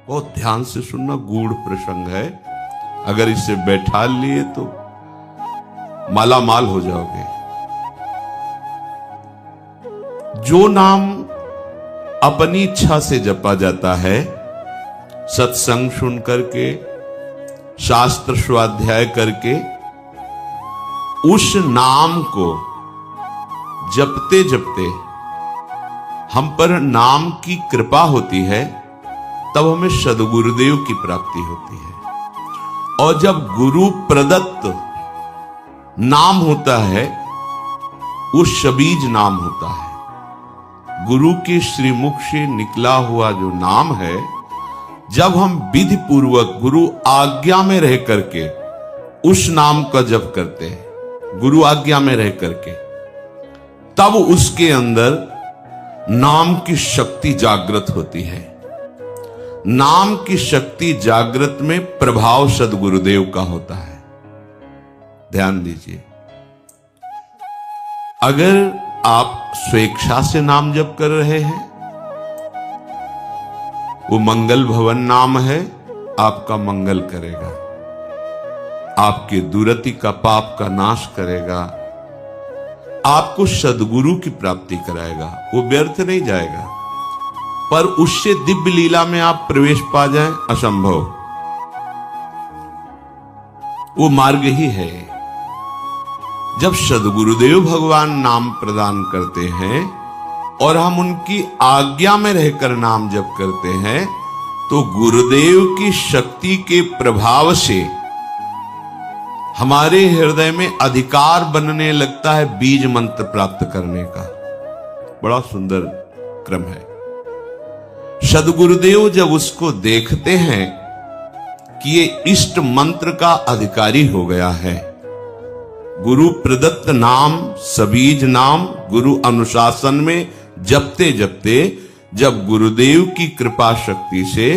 बहुत ध्यान से सुनना, गूढ़ प्रसंग है। अगर इसे बैठा लिए तो माला माल हो जाओगे। जो नाम अपनी इच्छा से जपा जाता है, सत्संग सुन करके, शास्त्र स्वाध्याय करके, उस नाम को जपते जपते हम पर नाम की कृपा होती है, तब हमें सद्गुरुदेव की प्राप्ति होती है। और जब गुरु प्रदत्त नाम होता है, वो शबीज नाम होता है। गुरु के श्रीमुख से निकला हुआ जो नाम है, जब हम विधि पूर्वक गुरु आज्ञा में रह करके उस नाम का जप करते हैं, गुरु आज्ञा में रह करके, तब उसके अंदर नाम की शक्ति जागृत होती है। नाम की शक्ति जागृत में प्रभाव सद्गुरुदेव का होता है। ध्यान दीजिए, अगर आप स्वेच्छा से नाम जप कर रहे हैं, वो मंगल भवन नाम है, आपका मंगल करेगा, आपके दुरति का पाप का नाश करेगा, आपको सद्गुरु की प्राप्ति कराएगा। वो व्यर्थ नहीं जाएगा, पर उससे दिव्य लीला में आप प्रवेश पा जाएं, असंभव। वो मार्ग ही है। जब सद्गुरुदेव भगवान नाम प्रदान करते हैं और हम उनकी आज्ञा में रहकर नाम जप करते हैं, तो गुरुदेव की शक्ति के प्रभाव से हमारे हृदय में अधिकार बनने लगता है बीज मंत्र प्राप्त करने का। बड़ा सुंदर क्रम है। सद्गुरुदेव जब उसको देखते हैं कि ये इष्ट मंत्र का अधिकारी हो गया है, गुरु प्रदत्त नाम, सबीज नाम गुरु अनुशासन में जपते जपते, जब गुरुदेव की कृपा शक्ति से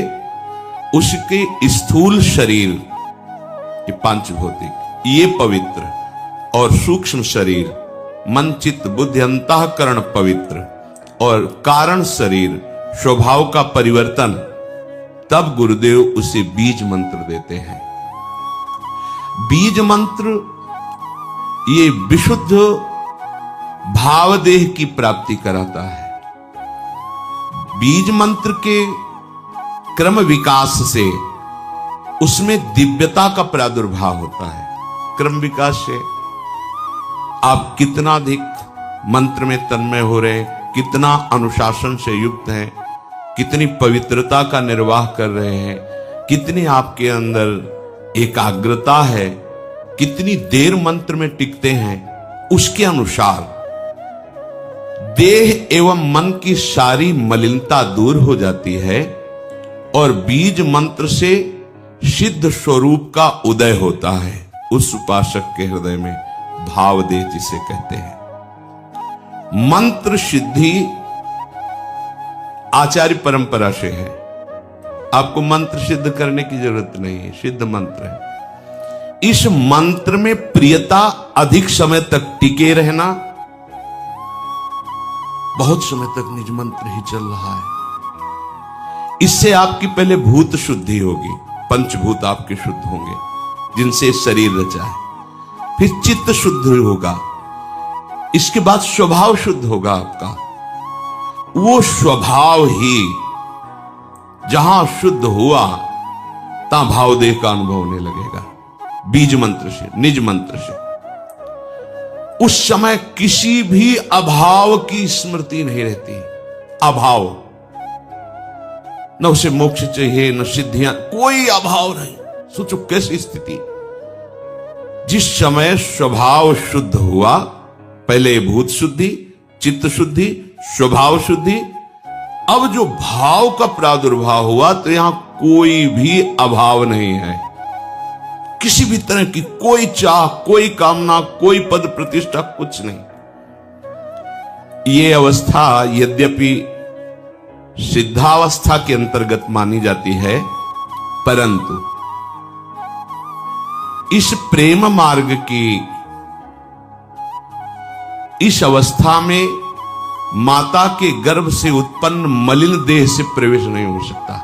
उसके स्थूल शरीर, ये पांचभौतिक, ये पवित्र, और सूक्ष्म शरीर, मन चित्त बुद्धि अंतःकरण पवित्र, और कारण शरीर स्वभाव का परिवर्तन, तब गुरुदेव उसे बीज मंत्र देते हैं। बीज मंत्र ये विशुद्ध भावदेह की प्राप्ति कराता है। बीज मंत्र के क्रम विकास से उसमें दिव्यता का प्रादुर्भाव होता है। क्रम विकास से आप कितना अधिक मंत्र में तन्मय हो रहे हैं, कितना अनुशासन से युक्त हैं, कितनी पवित्रता का निर्वाह कर रहे हैं, कितनी आपके अंदर एकाग्रता है, कितनी देर मंत्र में टिकते हैं, उसके अनुसार देह एवं मन की सारी मलिनता दूर हो जाती है और बीज मंत्र से सिद्ध स्वरूप का उदय होता है। उस उपासक के हृदय में भाव देह जिसे कहते हैं। मंत्र सिद्धि आचार्य परंपरा से है। आपको मंत्र सिद्ध करने की जरूरत नहीं है, सिद्ध मंत्र है। इस मंत्र में प्रियता, अधिक समय तक टिके रहना, बहुत समय तक निज मंत्र ही चल रहा है, इससे आपकी पहले भूत शुद्धि होगी, पंचभूत आपके शुद्ध होंगे जिनसे शरीर रचा है, फिर चित्त शुद्ध होगा, इसके बाद स्वभाव शुद्ध होगा आपका। वो स्वभाव ही जहां शुद्ध हुआ, तहां भावदेह का अनुभव होने लगेगा। बीज मंत्र से, निज मंत्र से उस समय किसी भी अभाव की स्मृति नहीं रहती। अभाव, न उसे मोक्ष चाहिए, न सिद्धियां, कोई अभाव नहीं। सोचो कैसी स्थिति। जिस समय स्वभाव शुद्ध हुआ, पहले भूत शुद्धि, चित्त शुद्धि, स्वभाव शुद्धि, अब जो भाव का प्रादुर्भाव हुआ, तो यहां कोई भी अभाव नहीं है। किसी भी तरह की कोई चाह, कोई कामना, कोई पद प्रतिष्ठा, कुछ नहीं। ये अवस्था यद्यपि सिद्धावस्था के अंतर्गत मानी जाती है, परंतु इस प्रेम मार्ग की इस अवस्था में माता के गर्भ से उत्पन्न मलिन देह से प्रवेश नहीं हो सकता।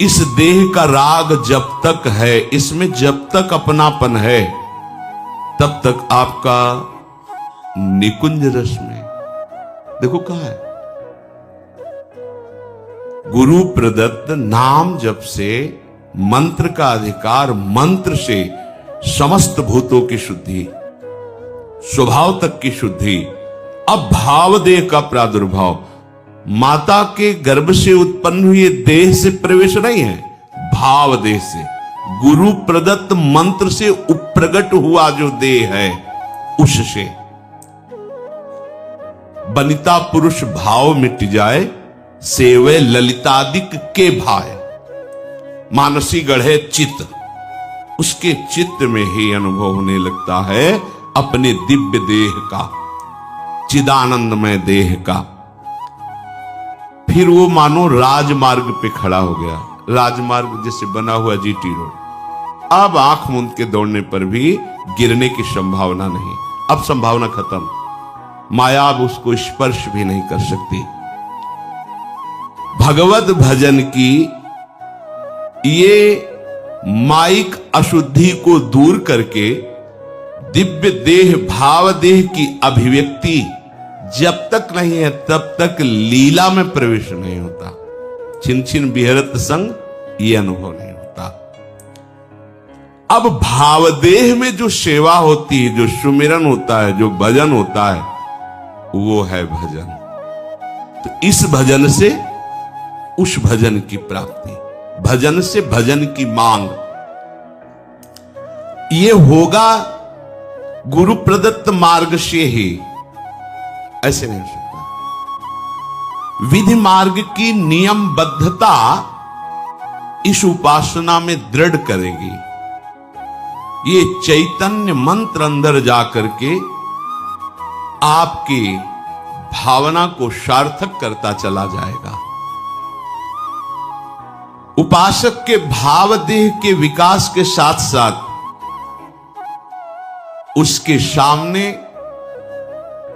इस देह का राग जब तक है, इसमें जब तक अपनापन है, तब तक आपका निकुंज रस में, देखो कहा है, गुरु प्रदत्त नाम जप से, मंत्र का अधिकार, मंत्र से समस्त भूतों की शुद्धि, स्वभाव तक की शुद्धि। अब भाव देह का प्रादुर्भाव, माता के गर्भ से उत्पन्न हुए देह से प्रवेश नहीं है, भाव देह से, गुरु प्रदत्त मंत्र से उप्रगट हुआ जो देह है, उससे बनिता पुरुष भाव मिट जाए, सेवे ललितादिक के भाय, मानसी गढ़े चित्त, उसके चित्त में ही अनुभव होने लगता है अपने दिव्य देह का, चिदानंदमय देह का। फिर वो मानो राजमार्ग पे खड़ा हो गया, राजमार्ग जैसे बना हुआ जीटी रोड। अब आंख मूंद के दौड़ने पर भी गिरने की संभावना नहीं, अब संभावना खत्म, माया अब उसको स्पर्श भी नहीं कर सकती। भगवत भजन की ये माइक अशुद्धि को दूर करके दिव्य देह भाव देह की अभिव्यक्ति जब तक नहीं है तब तक लीला में प्रवेश नहीं होता। छिन छिन बिहरत संग ये अनुभव नहीं होता। अब भावदेह में जो सेवा होती है, जो सुमिरन होता है, जो भजन होता है, वो है भजन। तो इस भजन से उस भजन की प्राप्ति, भजन से भजन की मांग, ये होगा गुरु प्रदत्त मार्ग से ही, ऐसे नहीं हो सकता। विधि मार्ग की नियमबद्धता इस उपासना में दृढ़ करेगी। ये चैतन्य मंत्र अंदर जाकर के आपकी भावना को सार्थक करता चला जाएगा। उपासक के भाव देह के विकास के साथ साथ उसके सामने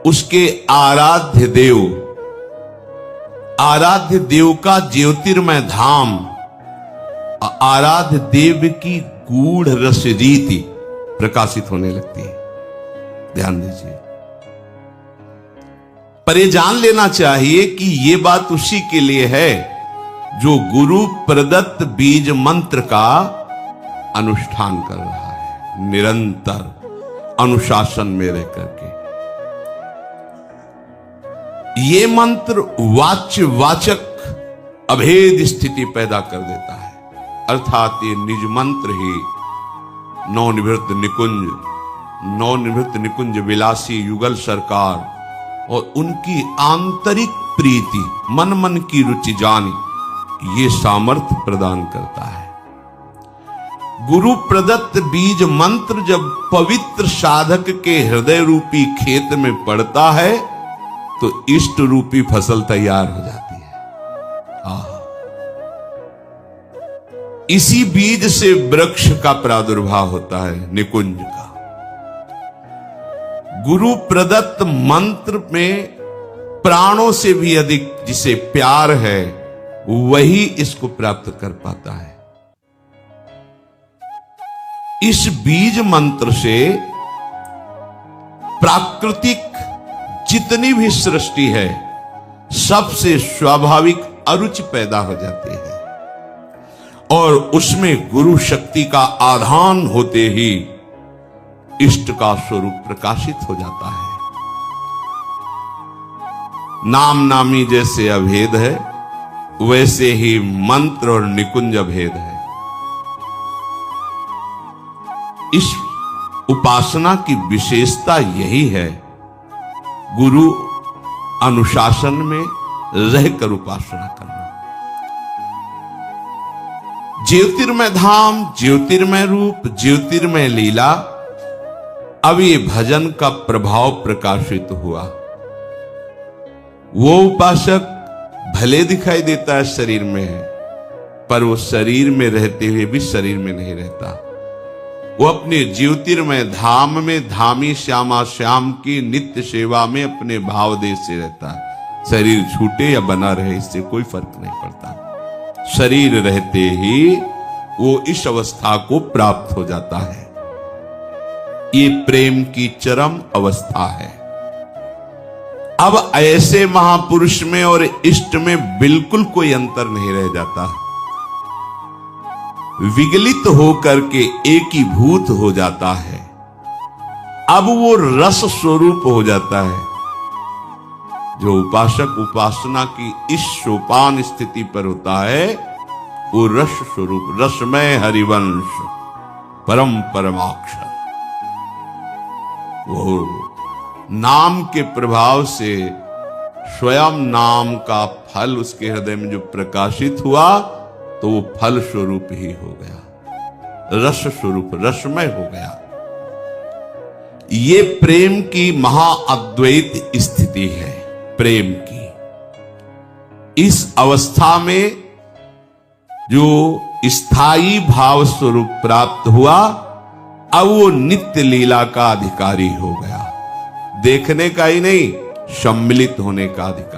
उसके आराध्य देव का ज्योतिर्मय धाम, आराध्य देव की गूढ़ रस रीति प्रकाशित होने लगती है। ध्यान दीजिए, पर ये जान लेना चाहिए कि ये बात उसी के लिए है जो गुरु प्रदत्त बीज मंत्र का अनुष्ठान कर रहा है, निरंतर अनुशासन में रह करके। ये मंत्र वाच्य वाचक अभेद स्थिति पैदा कर देता है, अर्थात ये निज मंत्र ही नवनिवृत्त निकुंज विलासी युगल सरकार और उनकी आंतरिक प्रीति, मन मन की रुचि जानी, ये सामर्थ्य प्रदान करता है। गुरु प्रदत्त बीज मंत्र जब पवित्र साधक के हृदय रूपी खेत में पड़ता है तो इष्ट रूपी फसल तैयार हो जाती है। इसी बीज से वृक्ष का प्रादुर्भाव होता है, निकुंज का। गुरु प्रदत्त मंत्र में प्राणों से भी अधिक जिसे प्यार है वही इसको प्राप्त कर पाता है। इस बीज मंत्र से प्राकृतिक जितनी भी सृष्टि है सबसे स्वाभाविक अरुचि पैदा हो जाती है और उसमें गुरु शक्ति का आधान होते ही इष्ट का स्वरूप प्रकाशित हो जाता है। नाम नामी जैसे अभेद है वैसे ही मंत्र और निकुंज अभेद है। इस उपासना की विशेषता यही है, गुरु अनुशासन में रहकर उपासना करना। ज्योतिर्मय धाम, ज्योतिर्मय रूप, ज्योतिर्मय लीला, अब ये भजन का प्रभाव प्रकाशित हुआ। वो उपासक भले दिखाई देता है शरीर में है, पर वो शरीर में रहते हुए भी शरीर में नहीं रहता। वो अपने ज्योतिर्मय धाम में धामी श्यामा श्याम की नित्य सेवा में अपने भाव देश से रहता है। शरीर छूटे या बना रहे इससे कोई फर्क नहीं पड़ता। शरीर रहते ही वो इस अवस्था को प्राप्त हो जाता है। ये प्रेम की चरम अवस्था है। अब ऐसे महापुरुष में और इष्ट में बिल्कुल कोई अंतर नहीं रह जाता। विगलित होकर के एकीभूत हो जाता है। अब वो रस स्वरूप हो जाता है। जो उपासक उपासना की इस सोपान स्थिति पर होता है वो रस स्वरूप, रसमय हरिवंश, परम परमाक्षर, वो नाम के प्रभाव से स्वयं नाम का फल उसके हृदय में जो प्रकाशित हुआ तो वो फल स्वरूप ही हो गया, रस स्वरूप, रसमय हो गया। ये प्रेम की महाअद्वैत स्थिति है। प्रेम की इस अवस्था में जो स्थायी भाव स्वरूप प्राप्त हुआ, अब वो नित्य लीला का अधिकारी हो गया। देखने का ही नहीं, सम्मिलित होने का अधिकारी।